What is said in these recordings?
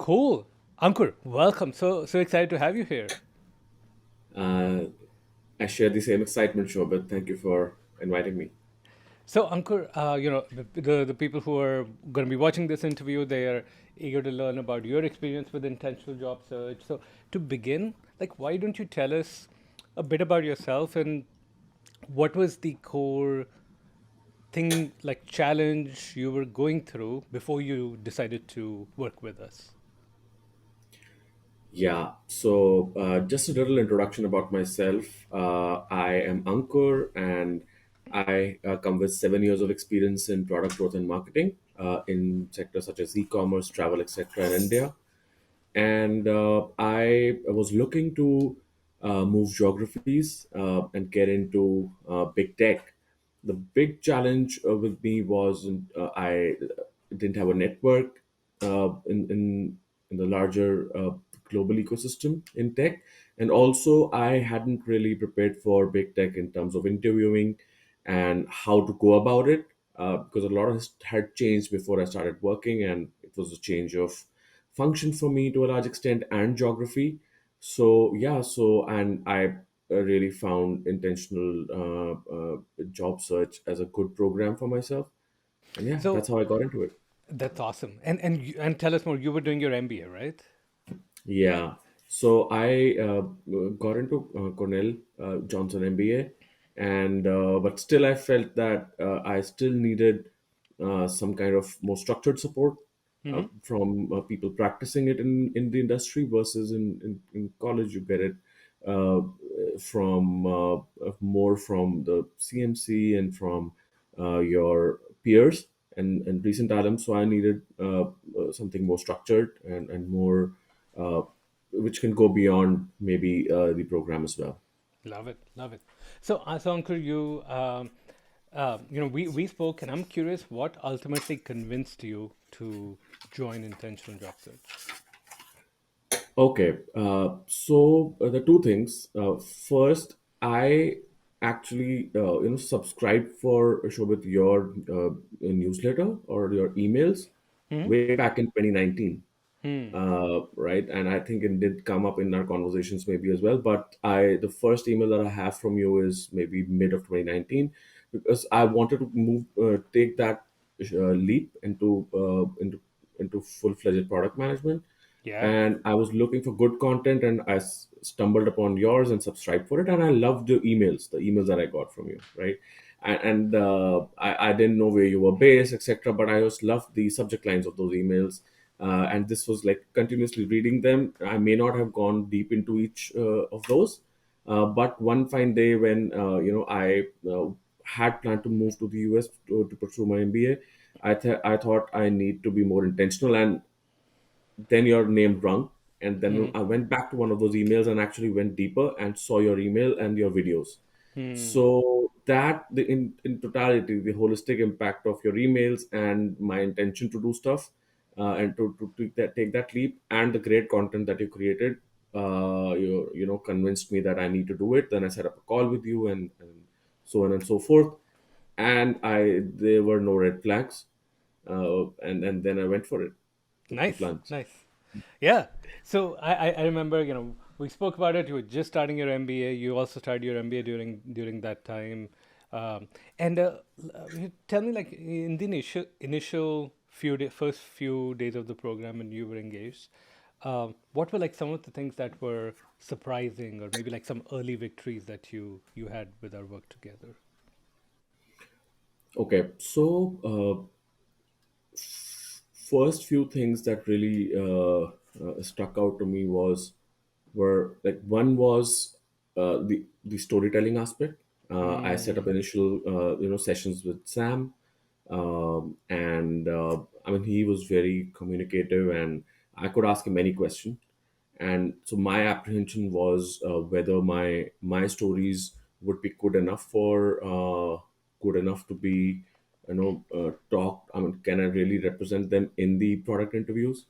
Cool. Ankur, welcome. So excited to have you here. Uh, I share the same excitement, Shobit. Thank you for inviting me. So Ankur, the people who are going to be watching this interview, they are eager to learn about your experience with intentional job search. So to begin, like, why don't you tell us a bit about yourself and what was the core thing, like challenge you were going through before you decided to work with us? Yeah, just a little introduction about myself. I am Ankur, and I come with 7 years of experience in product growth and marketing in sectors such as e-commerce, travel, etc. in India. And I was looking to move geographies and get into big tech. The big challenge with me was I didn't have a network in the larger global ecosystem in tech, and also I hadn't really prepared for big tech in terms of interviewing and how to go about it because a lot of this had changed before I started working, and it was a change of function for me to a large extent and geography. So yeah, and I really found intentional job search as a good program for myself, and yeah, that's So how I got into it. that's awesome. And tell us more. You were doing your MBA, right? Yeah. So I got into Cornell Johnson MBA, and but still I felt that I still needed some kind of more structured support from people practicing it in the industry versus in college you get it uh, from more from the CMC and from your peers and recent items. So I needed something more structured and more uh, which can go beyond maybe the program as well. Love it, love it. So Ankur, we spoke, and I'm curious what ultimately convinced you to join intentional job search. Okay, the two things. First, I actually subscribed for Shobit your newsletter or your emails way back in 2019. Right, and I think it did come up in our conversations maybe as well. But I the first email that I have from you is maybe mid of 2019 because I wanted to take that leap into full fledged product management, Yeah. and I was looking for good content, and I stumbled upon yours and subscribed for it, and I loved the emails that I got from you, right? I didn't know where you were based, etc., but I just loved the subject lines of those emails, and this was like continuously reading them. I may not have gone deep into each of those, but one fine day when I had planned to move to the US to pursue my MBA, I thought I need to be more intentional, and then your name rung, and then I went back to one of those emails and actually went deeper and saw your email and your videos. So that in totality, the holistic impact of your emails and my intention to do stuff and to take that leap and the great content that you created, convinced me that I need to do it. Then I set up a call with you and so on and so forth, and I there were no red flags, and then I went for it, took the Nice, plunge. nice. Yeah. So I remember, we spoke about it. You were just starting your MBA. You also started your MBA during that time. And tell me, like, in the initial first few days of the program when you were engaged, what were like some of the things that were surprising, or maybe like some early victories that you had with our work together? Okay, first few things that really struck out to me were like one was the storytelling aspect. I set up initial sessions with Sam, and I mean he was very communicative, and I could ask him any question. And so my apprehension was whether my stories would be good enough to be talked. I mean, can I really represent them in the product interviews?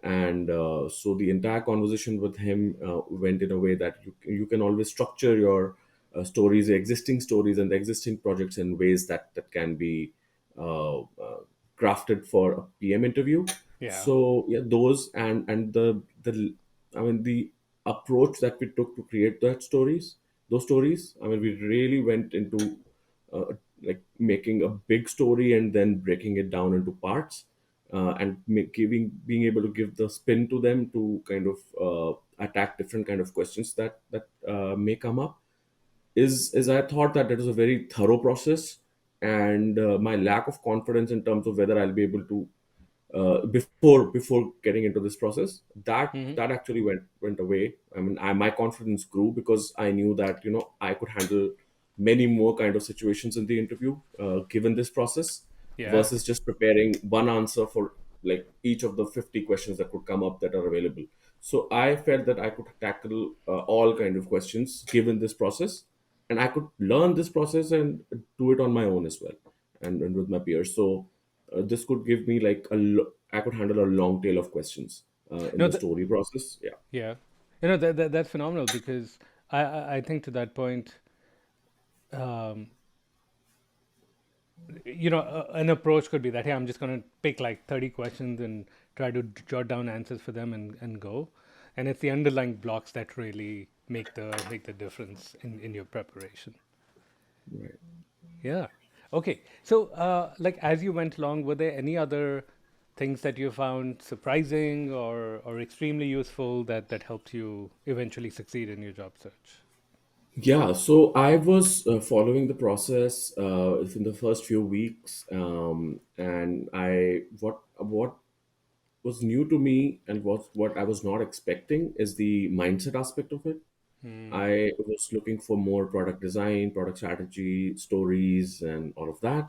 And so the entire conversation with him went in a way that you can always structure your stories, the existing stories and the existing projects in ways that can be uh, uh, crafted for a PM interview. Yeah. So yeah, those and the I mean the approach that we took to create those stories. I mean, we really went into uh, like making a big story and then breaking it down into parts, and giving being able to give the spin to them to kind of attack different kind of questions that may come up. Is I thought that it was a very thorough process, and my lack of confidence in terms of whether I'll be able to before getting into this process, Hmm. that actually went away. I mean, my confidence grew because I knew that I could handle many more kind of situations in the interview, given this process, Yeah. versus just preparing one answer for like each of the 50 questions that could come up that are available. So I felt that I could tackle all kind of questions given this process, and I could learn this process and do it on my own as well, and with my peers. So this could give me like I could handle a long tail of questions in No, the story process. Yeah. yeah. That's phenomenal because I think to that point, um, an approach could be that, hey, I'm just going to pick like 30 questions and try to jot down answers for them and go. And it's the underlying blocks that really make the difference in your preparation. Right. Yeah. Okay. So, like as you went along, were there any other things that you found surprising or extremely useful that helped you eventually succeed in your job search? Yeah, so I was following the process in the first few weeks, and I what was new to me and what I was not expecting is the mindset aspect of it. Hmm. I was looking for more product design, product strategy, stories, and all of that.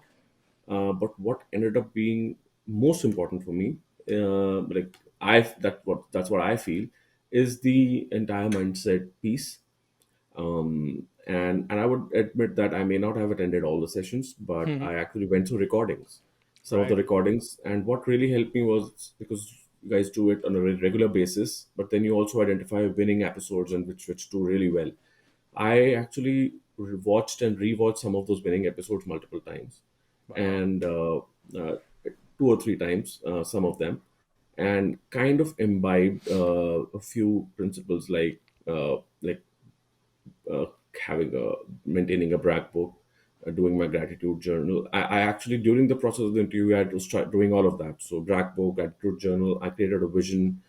But what ended up being most important for me, like that's what I feel, is the entire mindset piece. And I would admit that I may not have attended all the sessions, but I actually went through recordings, some of the Right. recordings, and what really helped me was because you guys do it on a regular basis, but then you also identify winning episodes and which do really well. I actually watched and rewatched some of those winning episodes multiple times, Wow. and two or three times, some of them, and kind of imbibed a few principles like uh, having a maintaining a brag book, doing my gratitude journal. I actually during the process of the interview I was doing all of that. So brag book, gratitude journal. I created a vision,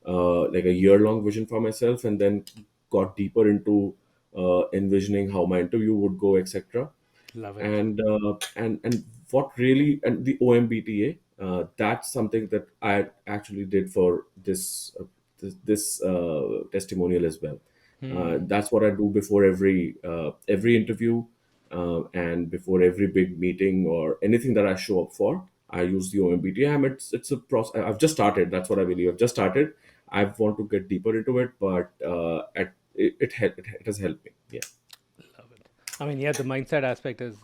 like a year long vision for myself, and then got deeper into envisioning how my interview would go, etc. Love it. And what really and the OMBTA, that's something that I actually did for this testimonial as well. That's what I do before every interview, and before every big meeting or anything that I show up for. I use the OMBTA. It's a process. I've just started. That's what I believe. I've just started. I want to get deeper into it, but it has helped me. Yeah. Love it. I mean, yeah, the mindset aspect is,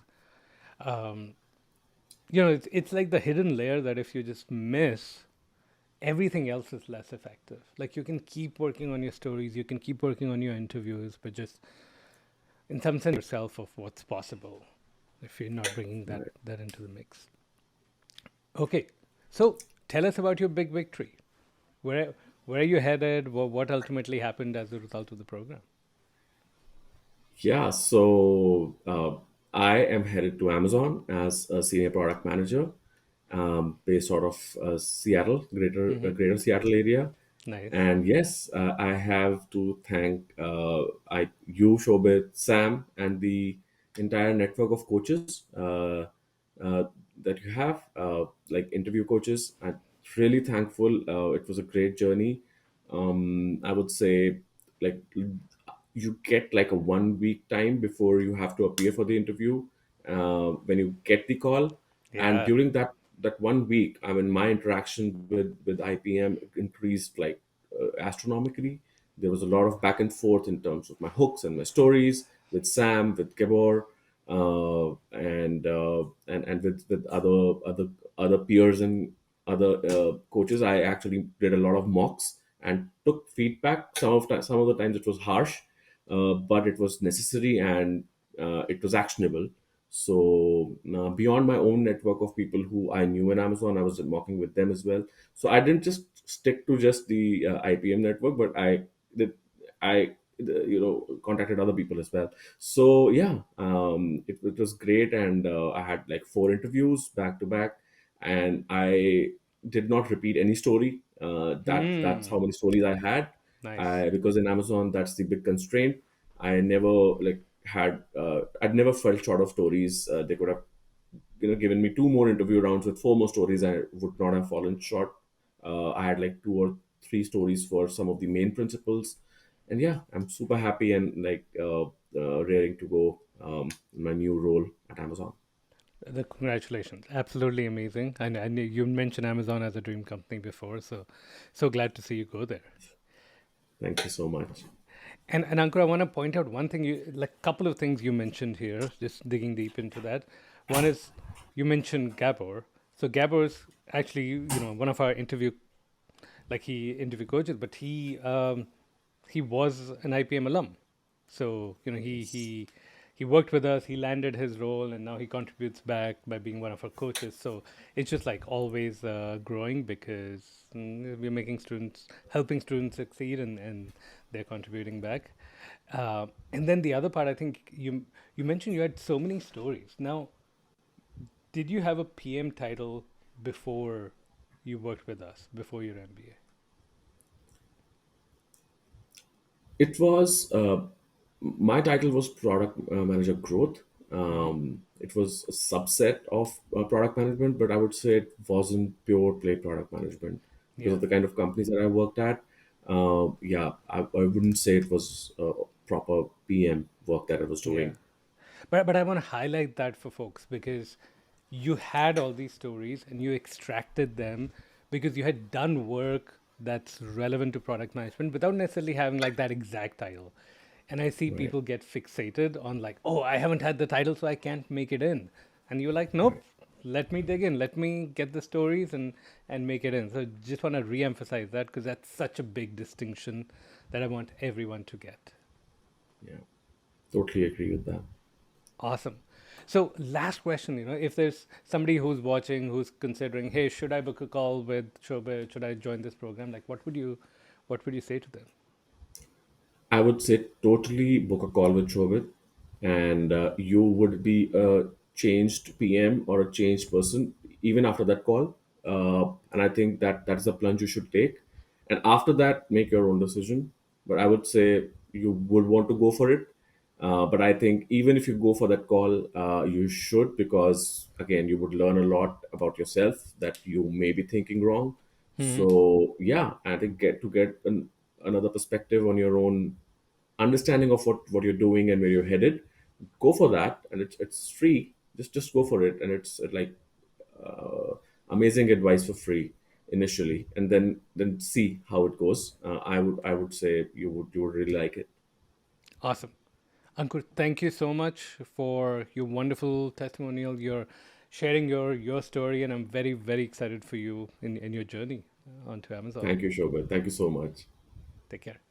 um, it's like the hidden layer that if you just miss, everything else is less effective. Like you can keep working on your stories, you can keep working on your interviews, but just in some sense yourself of what's possible if you're not bringing that into the mix. Okay, so tell us about your big victory. Where are you headed? What ultimately happened as a result of the program? Yeah, so I am headed to Amazon as a senior product manager, based out of Seattle, Hmm. greater Seattle area. Nice. And yes, I have to thank you, Shobit, Sam, and the entire network of coaches uh, that you have, like interview coaches. I'm really thankful. It was a great journey. I would say, like, you get like a 1 week time before you have to appear for the interview, when you get the call. And Yeah. during that 1 week, I mean, my interaction with IPM increased like astronomically. There was a lot of back and forth in terms of my hooks and my stories with Sam, with Gabor, and with other peers and other coaches. I actually did a lot of mocks and took feedback. Some of the times it was harsh, but it was necessary and it was actionable. So beyond my own network of people who I knew in Amazon, I was working with them as well. So I didn't just stick to just the IPM network, but did contacted other people as well. So yeah, it was great, and I had like four interviews back to back, and I did not repeat any story. That's how Hmm. many stories I had. Nice. Because in Amazon, that's the big constraint. I never like had I'd never felt short of stories. They could have given me two more interview rounds with four more stories. I would not have fallen short. I had like two or three stories for some of the main principles, and yeah, I'm super happy and raring to go in my new role at Amazon. The congratulations. Absolutely amazing. I knew you mentioned Amazon as a dream company before, so so glad to see you go there. Thank you so much. And Ankur, I want to point out one thing you like couple of things you mentioned here, just digging deep into that. One is you mentioned Gabor. So Gabor's actually, one of our he interview coaches, but he was an IPM alum. So he worked with us. He landed his role, and now he contributes back by being one of our coaches. So it's just like always growing because we're making students, helping students succeed, and they're contributing back. And then the other part, I think you mentioned you had so many stories. Now, did you have a PM title before you worked with us, before your MBA? It was my title was product manager growth. Hmm. It was a subset of product management, but I would say it wasn't pure play product management because Yeah. of the kind of companies that I worked at. Yeah, I wouldn't say it was proper PM work that I was Yeah. doing. But I want to highlight that for folks because you had all these stories and you extracted them because you had done work that's relevant to product management without necessarily having like that exact title. And I see Right, people get fixated on like, oh, I haven't had the title, so I can't make it in. And you're like, right. nope, let me dig in, let me get the stories and make it in. So just want to re-emphasize that because that's such a big distinction that I want everyone to get. Yeah, totally agree with that. Awesome. So, last question, if there's somebody who's watching who's considering, hey, should I book a call with Shobe? Should I join this program? Like, what would you say to them? I would say totally book a call with Shobit, and you would be a changed PM or a changed person even after that call. And I think that that's the plunge you should take. And after that, make your own decision. But I would say you would want to go for it. But I think even if you go for that call, you should, because again, you would learn a lot about yourself that you may be thinking wrong. Hmm. So yeah, I think another perspective on your own understanding of what you're doing and where you're headed, go for that, and it's free. Just go for it, and it's like uh, amazing advice for free initially, and then see how it goes. I would say you would really like it. Awesome. Ankur, thank you so much for your wonderful testimonial. You're sharing your story, and I'm very, very excited for you in your journey onto Amazon. Thank you, Shobha. Thank you so much. Take care.